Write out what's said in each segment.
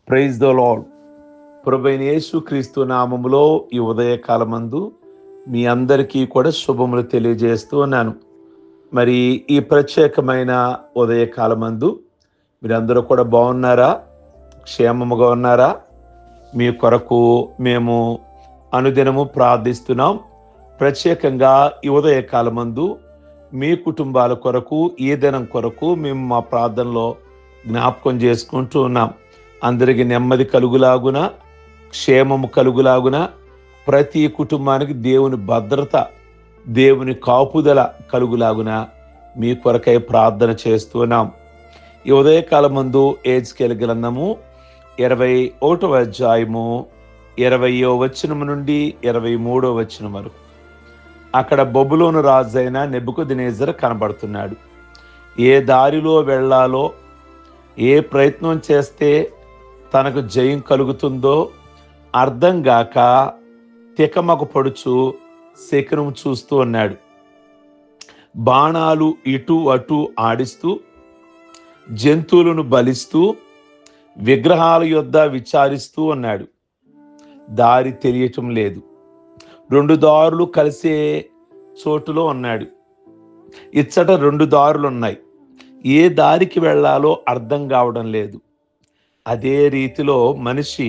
Praise the lord. ప్రభువైన యేసుక్రీస్తు నామములో ఈ ఉదయకాలమందు మీ అందరికీ కూడా శుభములు తెలియజేస్తూ ఉన్నాను. మరి ఈ ప్రత్యేకమైన ఉదయకాలమందు మీరందరూ కూడా బాగున్నారా? క్షేమముగా ఉన్నారా? మీ కొరకు మేము అనుదినము ప్రార్థిస్తున్నాం. ప్రత్యేకంగా ఈ ఉదయకాలమందు మీ కుటుంబాల కొరకు, ఈ దినం కొరకు మేము మా ప్రార్థనలో జ్ఞాపకం చేసుకుంటూ ఉన్నాం. అందరికి నెమ్మది కలుగులాగున, క్షేమము కలుగులాగున, ప్రతి కుటుంబానికి దేవుని భద్రత, దేవుని కాపుదల కలుగులాగున మీ కొరకై ప్రార్థన చేస్తున్నాం. ఈ ఉదయకాలం ముందు ఏజ్కేల్ గ్రంథము 21వ అధ్యాయము 20వ వచనం నుండి 23వ వచనం వరకు అక్కడ బబులోను రాజైన నెబుకద్నెజర్ కనబడుతున్నాడు. ఏ దారిలో వెళ్ళాలో, ఏ ప్రయత్నం చేస్తే తనకు జయం కలుగుతుందో అర్థం గాక తికమక పడుచు శకునం చూస్తూ ఉన్నాడు. బాణాలు ఇటు అటు ఆడిస్తూ, జంతువులను బలిస్తూ, విగ్రహాల యొద్ద విచారిస్తూ ఉన్నాడు. దారి తెలియటం లేదు. రెండు దారులు కలిసే చోటులో ఉన్నాడు. ఇచ్చట రెండు దారులు ఉన్నాయి. ఏ దారికి వెళ్ళాలో అర్థం కావడం లేదు. అదే రీతిలో మనిషి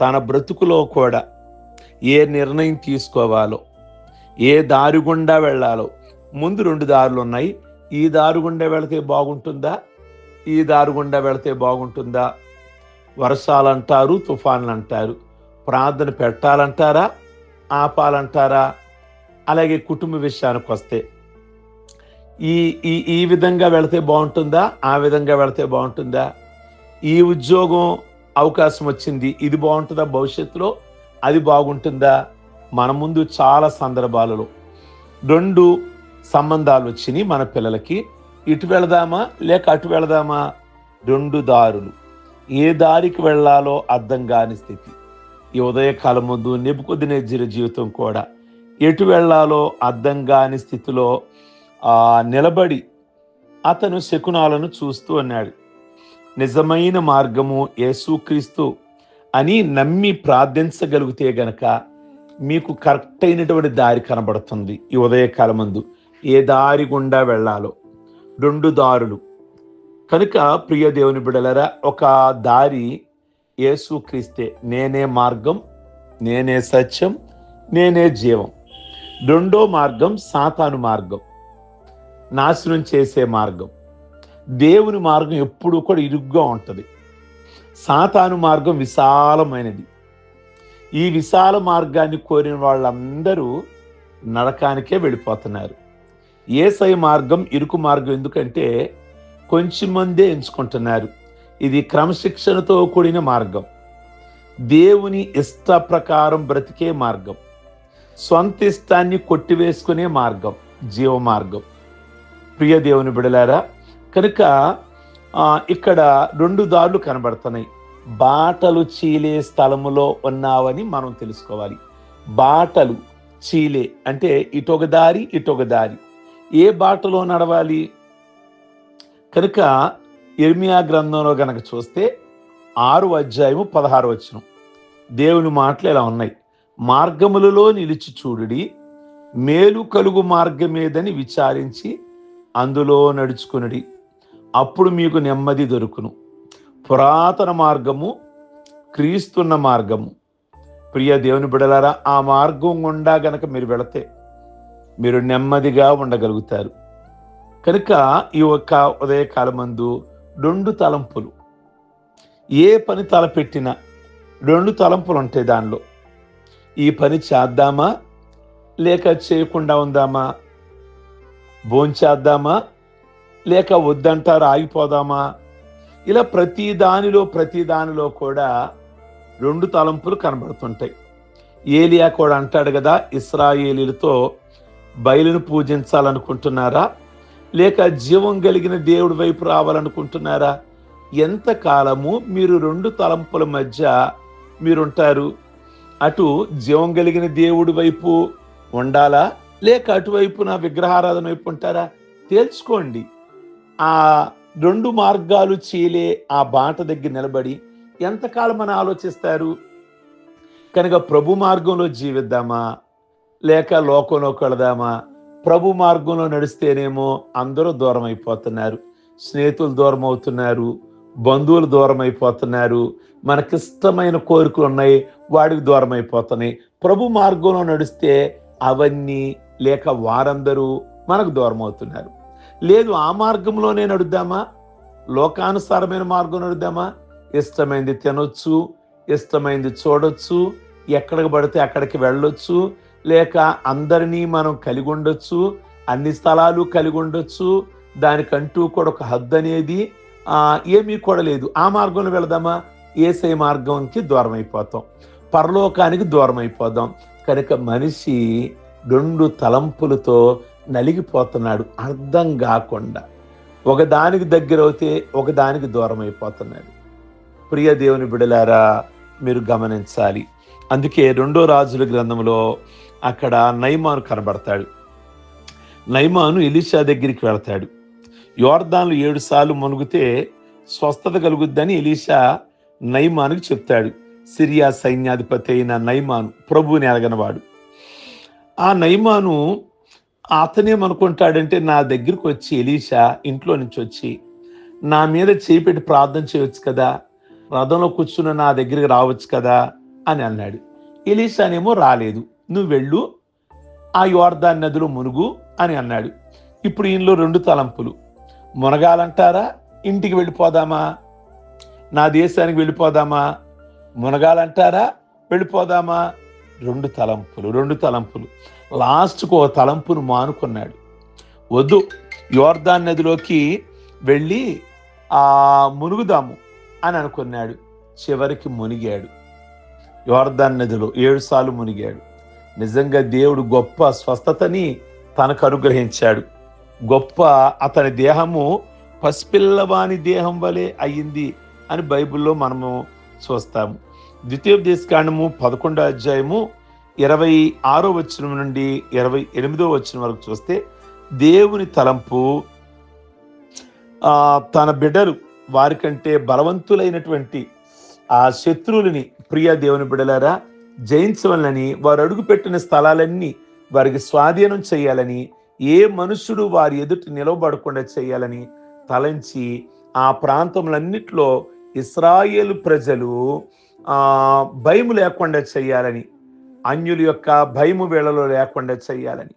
తన బ్రతుకులో కూడా ఏ నిర్ణయం తీసుకోవాలో, ఏ దారి గుండా వెళ్ళాలో, ముందు రెండు దారులు ఉన్నాయి. ఈ దారి గుండా వెళితే బాగుంటుందా, ఈ దారి గుండా వెళితే బాగుంటుందా? వర్షాలు అంటారు, తుఫాన్లు అంటారు. ప్రార్థన పెట్టాలంటారా, ఆపాలంటారా? అలాగే కుటుంబ విషయానికి వస్తే ఈ ఈ ఈ విధంగా వెళితే బాగుంటుందా, ఆ విధంగా వెళితే బాగుంటుందా? ఈ ఉద్యోగం అవకాశం వచ్చింది, ఇది బాగుంటుందా? భవిష్యత్తులో అది బాగుంటుందా? మన ముందు చాలా సందర్భాలలో రెండు సంబంధాలు వచ్చినాయి మన పిల్లలకి. ఇటు వెళదామా లేక అటు వెళదామా? రెండు దారులు. ఏ దారికి వెళ్ళాలో అర్థం కాని స్థితి. ఈ ఉదయకాలం ముందు నెబుకద్నెజర్ జీవితం కూడా ఎటు వెళ్ళాలో అర్థం కాని స్థితిలో నిలబడి అతను శకునాలను చూస్తూ ఉన్నాడు. నిజమైన మార్గము యేసుక్రీస్తు అని నమ్మి ప్రార్థించగలిగితే గనక మీకు కరెక్ట్ అయినటువంటి దారి కనబడుతుంది. ఈ ఉదయకాలం ముందు ఏ దారి గుండా వెళ్ళాలో రెండు దారులు కనుక ప్రియ దేవుని బిడ్డలారా, ఒక దారి యేసుక్రీస్తే. నేనే మార్గం, నేనే సత్యం, నేనే జీవం. రెండో మార్గం సాతాను మార్గం, నాశనం చేసే మార్గం. దేవుని మార్గం ఎప్పుడూ కూడా ఇరుగ్గా ఉంటుంది. సాతాను మార్గం విశాలమైనది. ఈ విశాల మార్గాన్ని కోరిన వాళ్ళందరూ నరకానికే వెళ్ళిపోతున్నారు. యేసయ్య మార్గం ఇరుకు మార్గం. ఎందుకంటే కొంచెం మందే ఎంచుకుంటున్నారు. ఇది క్రమశిక్షణతో కూడిన మార్గం, దేవుని ఇష్ట ప్రకారం బ్రతికే మార్గం, స్వంత ఇష్టాన్ని కొట్టివేసుకునే మార్గం, జీవ మార్గం. ప్రియ దేవుని బిడలారా, కనుక ఇక్కడ రెండు దారులు కనబడుతున్నాయి. బాటలు చీలే స్థలములో ఉన్నావని మనం తెలుసుకోవాలి. బాటలు చీలే అంటే ఇటొక దారి, ఇటొక దారి. ఏ బాటలో నడవాలి? కనుక యిర్మీయా గ్రంథంలో గనక చూస్తే 6వ అధ్యాయము 16వ వచనం దేవుని మాటలు ఇలా ఉన్నాయి. మార్గములలో నిలిచి చూడుడి, మేలు కలుగు మార్గమేదని విచారించి అందులో నడుచుకునుడి, అప్పుడు మీకు నెమ్మది దొరుకును. పురాతన మార్గము, క్రీస్తున్న మార్గము. ప్రియ దేవుని బిడలారా, ఆ మార్గం గుండా గనక మీరు వెళితే మీరు నెమ్మదిగా ఉండగలుగుతారు. కనుక ఈ ఒక్క ఉదయకాలమందు రెండు తలంపులు. ఏ పని తలపెట్టినా రెండు తలంపులు ఉంటాయి దానిలో. ఈ పని చేద్దామా లేక చేయకుండా ఉందామా? భోంచేద్దామా లేక వద్దంటారు ఆగిపోదామా? ఇలా ప్రతి దానిలో కూడా రెండు తలంపులు కనబడుతుంటాయి. ఏలియా కూడా అంటాడు కదా, ఇశ్రాయేలీలతో బయలును పూజించాలనుకుంటున్నారా లేక జీవం కలిగిన దేవుడి వైపు రావాలనుకుంటున్నారా? ఎంతకాలము మీరు రెండు తలంపుల మధ్య మీరుంటారు? అటు జీవం కలిగిన దేవుడి వైపు ఉండాలా లేక అటువైపు నా విగ్రహారాధన వైపు ఉంటారా? తేల్చుకోండి. ఆ రెండు మార్గాలు చీలే ఆ బాట దగ్గర నిలబడి ఎంతకాలం మనం ఆలోచిస్తారు? కనుక ప్రభు మార్గంలో జీవిద్దామా లేక లోకంలోకి వెళదామా? ప్రభు మార్గంలో నడిస్తేనేమో అందరూ దూరం అయిపోతున్నారు, స్నేహితులు దూరం అవుతున్నారు, బంధువులు దూరం అయిపోతున్నారు, మనకిష్టమైన కోరికలు ఉన్నాయి వాడికి దూరం అయిపోతున్నాయి. ప్రభు మార్గంలో నడిస్తే అవన్నీ లేక వారందరూ మనకు దూరం అవుతున్నారు. లేదు ఆ మార్గంలోనే నడుద్దామా, లోకానుసారమైన మార్గం నడుద్దామా? ఇష్టమైంది తినొచ్చు, ఇష్టమైంది చూడొచ్చు, ఎక్కడికి పడితే అక్కడికి వెళ్ళొచ్చు, లేక అందరినీ మనం కలిగి ఉండొచ్చు, అన్ని స్థలాలు కలిగి ఉండొచ్చు, దానికంటూ కూడా ఒక హద్దు అనేది ఏమీ కూడా లేదు. ఆ మార్గంలో వెళదామా? యేసయ్య మార్గంకి దూరం అయిపోతాం, పరలోకానికి దూరం అయిపోదాం. కనుక మనిషి రెండు తలంపులతో నలిగిపోతున్నాడు, అర్థం కాకుండా ఒకదానికి దగ్గర అవుతే ఒకదానికి దూరం అయిపోతున్నాడు. ప్రియ దేవుని బిడలారా, మీరు గమనించాలి. అందుకే 2వ రాజుల గ్రంథంలో అక్కడ నయమాను కనబడతాడు. నయమాను ఎలీషా దగ్గరికి వెళతాడు. యోర్దాన్లు 7 సార్లు మునిగితే స్వస్థత కలుగుద్దని ఎలీషా నయమానుకి చెప్తాడు. సిరియా సైన్యాధిపతి అయిన నయమాను ప్రభువుని ఎరగనవాడు. ఆ నయమాను అతనేమనుకుంటాడంటే, నా దగ్గరికి వచ్చి ఎలీషా ఇంట్లో నుంచి వచ్చి నా మీద చేయి పెట్టి ప్రార్థన చేయవచ్చు కదా, రథంలో కూర్చున్న నా దగ్గరికి రావచ్చు కదా అని అన్నాడు. ఎలీషానేమో రాలేదు, నువ్వు వెళ్ళు ఆ యోర్దాను నదిలో మునుగు అని అన్నాడు. ఇప్పుడు ఈయనలో 2 తలంపులు. మునగాలంటారా, ఇంటికి వెళ్ళిపోదామా, నా దేశానికి వెళ్ళిపోదామా? మునగాలంటారా, వెళ్ళిపోదామా? 2 తలంపులు. లాస్ట్కు ఒక తలంపును మానుకున్నాడు. వద్దు, యోర్దాను నదిలోకి వెళ్ళి మునుగుదాము అని అనుకున్నాడు. చివరికి మునిగాడు. యోర్దాను నదిలో 7 సార్లు మునిగాడు. నిజంగా దేవుడు గొప్ప స్వస్థతని తనకు అనుగ్రహించాడు. గొప్ప అతని దేహము పసిపిల్లవాని దేహం వలె అయ్యింది అని బైబిల్లో మనము చూస్తాము. ద్వితీయోపదేశకాండము 11వ అధ్యాయము 26వ వచనం నుండి 28వ వచనం వరకు చూస్తే దేవుని తలంపు తన బిడ్డలు వారికంటే బలవంతులైనటువంటి ఆ శత్రువులని, ప్రియ దేవుని బిడ్డలారా, జయించవాలని, వారు అడుగుపెట్టిన స్థలాలన్నీ వారికి స్వాధీనం చేయాలని, ఏ మనుషుడు వారి ఎదుట నిలవబడకుండా చేయాలని తలంచి ఆ ప్రాంతములన్నిట్లో ఇశ్రాయేలు ప్రజలు భయము లేకుండా చేయాలని, అన్యుల యొక్క భయము వేళలో లేకుండా చేయాలని.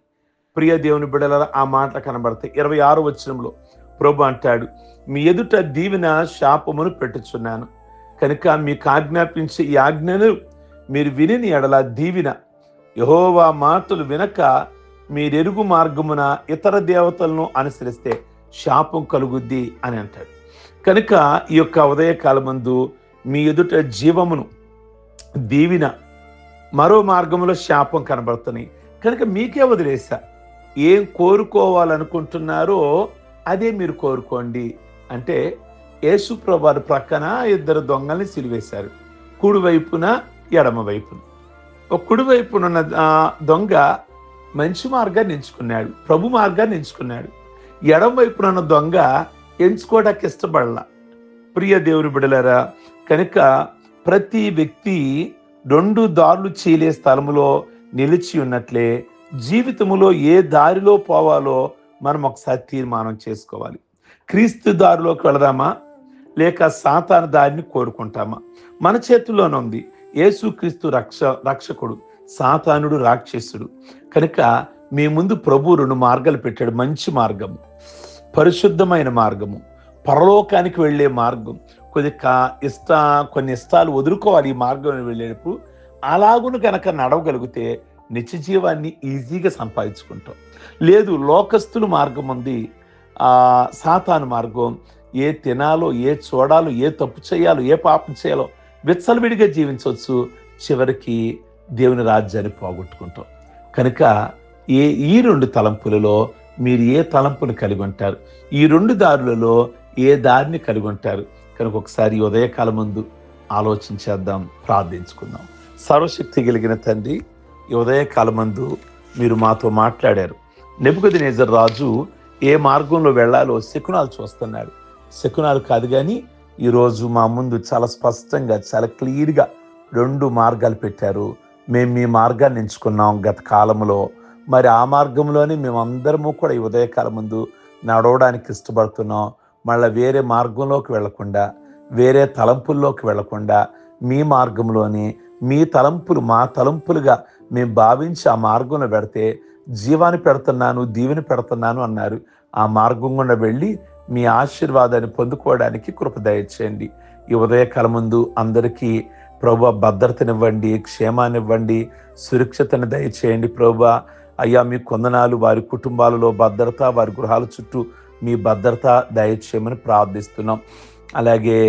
ప్రియ దేవుని బిడ్డల ఆ మాటలు కనబడతాయి. 26వ వచనంలో ప్రభు అంటాడు, మీ ఎదుట దీవెన శాపమును పెట్టుచున్నాను కనుక మీకు ఆజ్ఞాపించే ఈ ఆజ్ఞను మీరు విని ఎడల దీవెన. యెహోవా మాటలు వినక మీరెరుగు మార్గమున ఇతర దేవతలను అనుసరిస్తే శాపం కలుగుద్ది అని అంటాడు. కనుక ఈ యొక్క ఉదయకాలమందు మీ ఎదుట జీవమును దీవెన, మరో మార్గంలో శాపం కనబడుతున్నాయి కనుక మీకే వదిలేసా. ఏం కోరుకోవాలనుకుంటున్నారో అదే మీరు కోరుకోండి అంటే, యేసు ప్రభువారి ప్రక్కన 2 దొంగల్ని సిలువేశారు, కుడివైపున ఎడమ వైపున. ఒక కుడివైపున ఉన్న దొంగ మంచి మార్గాన్ని ఎంచుకున్నాడు, ప్రభు మార్గాన్ని ఎంచుకున్నాడు. ఎడమ వైపున ఉన్న దొంగ ఎంచుకోవడానికి ఇష్టపడలా. ప్రియ దేవుని బిడ్డలారా, కనుక ప్రతి వ్యక్తి 2 దారులు చీలే స్థలములో నిలిచి ఉన్నట్లే జీవితంలో ఏ దారిలో పోవాలో మనం ఒకసారి తీర్మానం చేసుకోవాలి. క్రీస్తు దారిలోకి వెళదామా లేక సాతాను దారిని కోరుకుంటామా? మన చేతుల్లోనే ఉంది. యేసు క్రీస్తు రక్షకుడు, సాతానుడు రాక్షసుడు. కనుక మీ ముందు ప్రభు 2 మార్గాలు పెట్టాడు. మంచి మార్గము, పరిశుద్ధమైన మార్గము, పరలోకానికి వెళ్ళే మార్గం. కొన్ని ఇష్టాలు వదులుకోవాలి ఈ మార్గంలో వెళ్ళేటప్పుడు. అలాగును కనుక నడవగలిగితే నిత్య జీవాన్ని ఈజీగా సంపాదించుకుంటాం. లేదు, లోకస్తుల మార్గం ఉంది, సాతాను మార్గం. ఏ తినాలో, ఏ చూడాలో, ఏ తప్పు చేయాలో, ఏ పాపం చేయాలో విచ్చలవిడిగా జీవించవచ్చు. చివరికి దేవుని రాజ్యాన్ని పోగొట్టుకుంటాం. కనుక ఈ 2 తలంపులలో మీరు ఏ తలంపును కలిగి ఉంటారు? ఈ 2 దారులలో ఏ దారిని కలిగి ఉంటారు? కనుక ఒకసారి ఉదయకాలం ముందు ఆలోచించేద్దాం, ప్రార్థించుకుందాం. సర్వశక్తి కలిగిన తండ్రి, ఈ ఉదయకాలం ముందు మీరు మాతో మాట్లాడారు. నెబుకద్నెజరు రాజు ఏ మార్గంలో వెళ్ళాలో శకునాలు చూస్తున్నాడు. శకునాలు కాదు కానీ ఈరోజు మా ముందు చాలా స్పష్టంగా, చాలా క్లియర్గా 2 మార్గాలు పెట్టారు. మేము మీ మార్గాన్ని ఎంచుకున్నాం గత కాలంలో. మరి ఆ మార్గంలోనే మేమందరము కూడా ఈ ఉదయకాలం ముందు నడవడానికి ఇష్టపడుతున్నాం. మళ్ళీ వేరే మార్గంలోకి వెళ్లకుండా, వేరే తలంపుల్లోకి వెళ్లకుండా, మీ మార్గంలోని మీ తలంపులు మా తలంపులుగా మేము భావించి ఆ మార్గంలో పెడితే జీవాన్ని పెడుతున్నాను, దీవెని పెడుతున్నాను అన్నారు. ఆ మార్గం గుండా వెళ్ళి మీ ఆశీర్వాదాన్ని పొందుకోవడానికి కృప దయచేయండి. ఈ ఉదయకాలం ముందు అందరికీ ప్రభువా భద్రతనివ్వండి, క్షేమాన్నివ్వండి, సురక్షతను దయచేయండి. ప్రభువా అయ్యా మీ కొందనాలు, వారి కుటుంబాలలో భద్రత, వారి గృహాల చుట్టూ మీ భద్రత దయచేయమని ప్రార్థిస్తున్నాం. అలాగే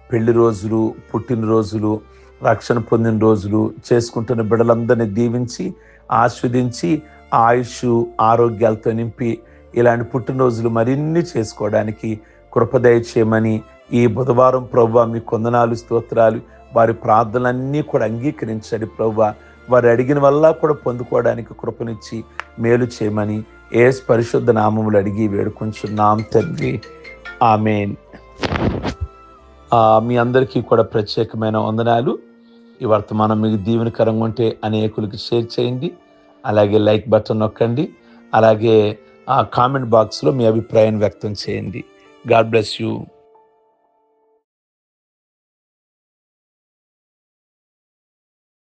పెళ్లి రోజులు, పుట్టినరోజులు, రక్షణ పొందిన రోజులు చేసుకుంటున్న బిడ్డలందరినీ దీవించి ఆస్వాదించి ఆయుష్ ఆరోగ్యాలతో నింపి ఇలాంటి పుట్టినరోజులు మరిన్ని చేసుకోవడానికి కృప దయచేయమని ఈ బుధవారం ప్రభువా మీ కొందనాలు, స్తోత్రాలు. వారి ప్రార్థనలన్నీ కూడా అంగీకరించండి ప్రభువా. వారు అడిగిన వల్ల కూడా పొందుకోవడానికి కృపనిచ్చి మేలు చేయమని యేసు పరిశుద్ధ నామములు అడిగి వేడుకుంటున్నాం తండ్రి. ఆమేన్. మీ అందరికీ కూడా ప్రత్యేకమైన వందనాలు. ఈ వర్తమానం మీకు దీవెనకరంగా ఉంటే అనేకులకి షేర్ చేయండి. అలాగే లైక్ బటన్ నొక్కండి. అలాగే కామెంట్ బాక్స్లో మీ అభిప్రాయాన్ని వ్యక్తం చేయండి. God bless you.